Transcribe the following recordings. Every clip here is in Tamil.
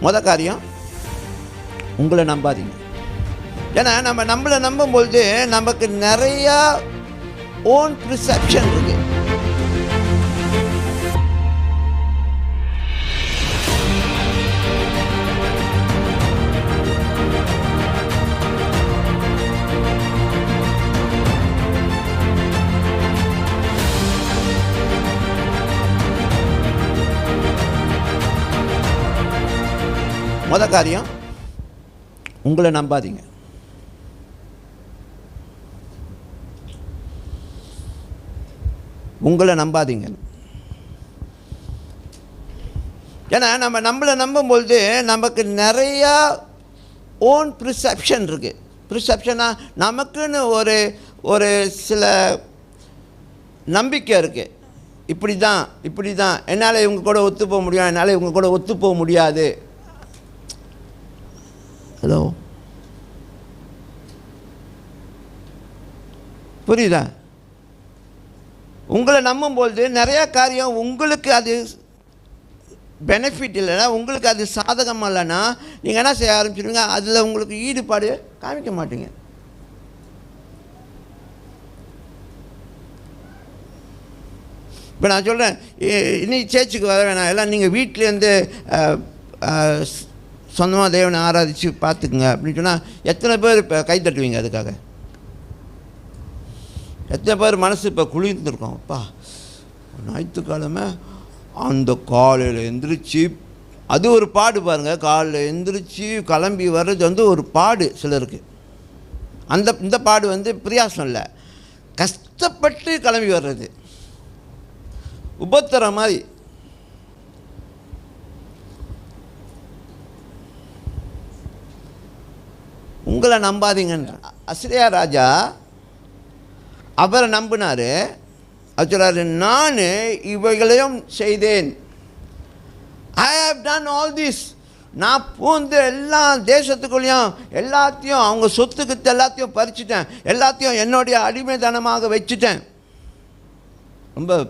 முத காரியம், உங்களை நம்பாதீங்க. ஏன்னா நம்மளை நம்பும்பொழுது நமக்கு நிறையா ஓன் ப்ரிசெப்ஷன் இருக்கு. முத காரியம், உங்களை நம்பாதீங்க. உங்களை நம்பாதீங்க. ஏன்னா நம்மளை நம்பும்பொழுது நமக்கு நிறையா ஓன் ப்ரிசெப்ஷன் இருக்குது. ப்ரிசெப்ஷனா நமக்குன்னு ஒரு சில நம்பிக்கை இருக்குது. இப்படி தான் என்னால் இவங்க கூட ஒத்து போக முடியும், என்னால் இவங்க கூட ஒத்து போக முடியாது. ஹலோ, புரியுதா? உங்களை நம்பும்பொழுது நிறையா காரியம் உங்களுக்கு அது பெனிஃபிட் இல்லைன்னா, உங்களுக்கு அது சாதகமாக இல்லைன்னா நீங்கள் என்ன செய்ய ஆரம்பிச்சிடுவீங்க? அதில் உங்களுக்கு ஈடுபாடு காமிக்க மாட்டீங்க. இப்போ நான் சொல்கிறேன், இன்னைக்கு சேர்ச்சுக்கு வர வேணாம், எல்லாம் நீங்கள் வீட்டிலேருந்து சொந்தமாக தேவனை ஆராதித்து பார்த்துக்குங்க அப்படின்னு சொன்னால் எத்தனை பேர் இப்போ கை தட்டுவீங்க? அதுக்காக எத்தனை பேர் மனசு இப்போ குளிர்ந்துருக்கோம்? அப்பா, ஞாயிற்றுக்கிழமை அந்த காலையில் எந்திரிச்சு, அது ஒரு பாடு பாருங்கள். காலையில் எந்திரிச்சு கிளம்பி வர்றது வந்து ஒரு பாடு சிலருக்கு. இந்த பாடு வந்து பிரியாசம் இல்லை, கஷ்டப்பட்டு கிளம்பி வர்றது உபத்திர மாதிரி. உங்களை நம்பாதீங்கன்ற அசிரியா ராஜா அவரை நம்பினார். அவர் சொல்கிறாரு, நான் இவைகளையும் செய்தேன். I have done all this. நான் பூந்து எல்லா தேசத்துக்குள்ளேயும் எல்லாத்தையும் அவங்க சொத்துக்கு எல்லாத்தையும் பறிச்சுட்டேன், எல்லாத்தையும் என்னுடைய அடிமைத்தனமாக வச்சுட்டேன். ரொம்ப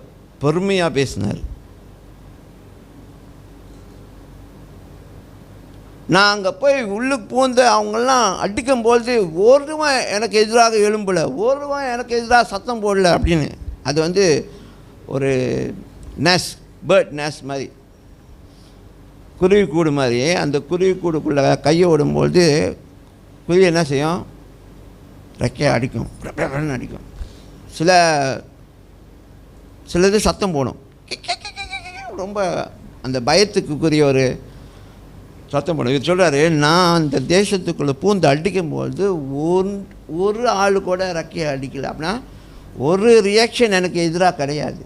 பெருமையாக பேசினார். நான் அங்கே போய் உள்ளுக்கு பூந்து அவங்கெல்லாம் அடிக்கும்பொழுது ஒருவன் எனக்கு எதிராக எழும்பலை, ஒருவன் எனக்கு எதிராக சத்தம் போடல அப்படின்னு. அது வந்து ஒரு பேர்ட் நேஸ் மாதிரி, குருவி கூடு மாதிரி. அந்த குருவி கூடுக்குள்ளே கையை விடும்பொழுது குருவி என்ன செய்யும்? ரெக்கையை அடிக்கும், அடிக்கும். சிலது சத்தம் போடும், ரொம்ப அந்த பயத்துக்குரிய ஒரு சத்தம் போடும். இது சொல்கிறாரு, நான் அந்த தேசத்துக்குள்ளே பூந்து அடிக்கும்பொழுது ஒரு ஆள் கூட ரெக்கையை அடிக்கலை. அப்படின்னா ஒரு ரியாக்ஷன் எனக்கு எதிராக கிடையாது.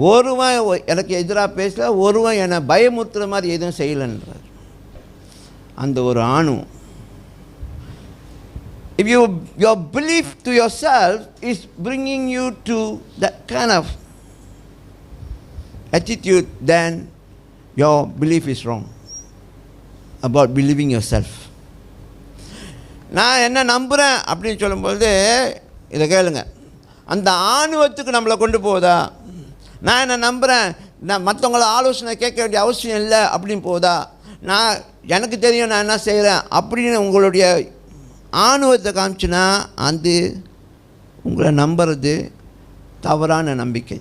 ஒருவன் எனக்கு எதிராக பேசல, ஒருவன் என்னை பயமுறுத்துற மாதிரி எதுவும் செய்யலைன்றார். அந்த ஒரு ஆணும். If your belief to yourself is bringing you to that kind of attitude, then your belief is wrong about believing yourself. நான் என்ன நம்புகிறேன் அப்படின்னு சொல்லும்போது இதை கேளுங்க, அந்த ஆணுவத்துக்கு நம்மளை கொண்டு போகுதா? நான் என்ன நம்புகிறேன், நான் மற்றவங்கள ஆலோசனை கேட்க வேண்டிய அவசியம் இல்லை அப்படின்னு போகுதா? நான் எனக்கு தெரியும் நான் என்ன செய்கிறேன் அப்படின்னு உங்களுடைய ஆணுவத்தை காமிச்சுன்னா அது உங்களை நம்புறது தவறான நம்பிக்கை.